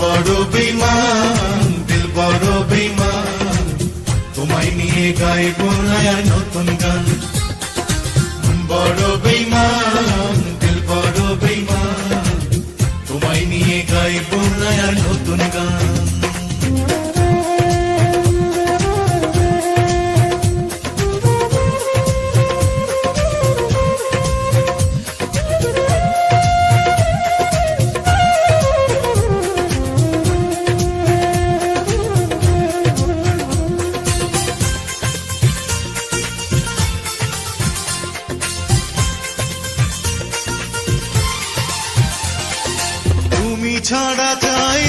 বড় বেঈমান, দিল বড় বেঈমান, তোমায় নিয়ে গাইবো না আর নতুন গান। বড় বেঈমান, দিল বড় বেঈমান, তোমায় নিয়ে গাইবো না আর নতুন গান। তুমি ছাড়া চাই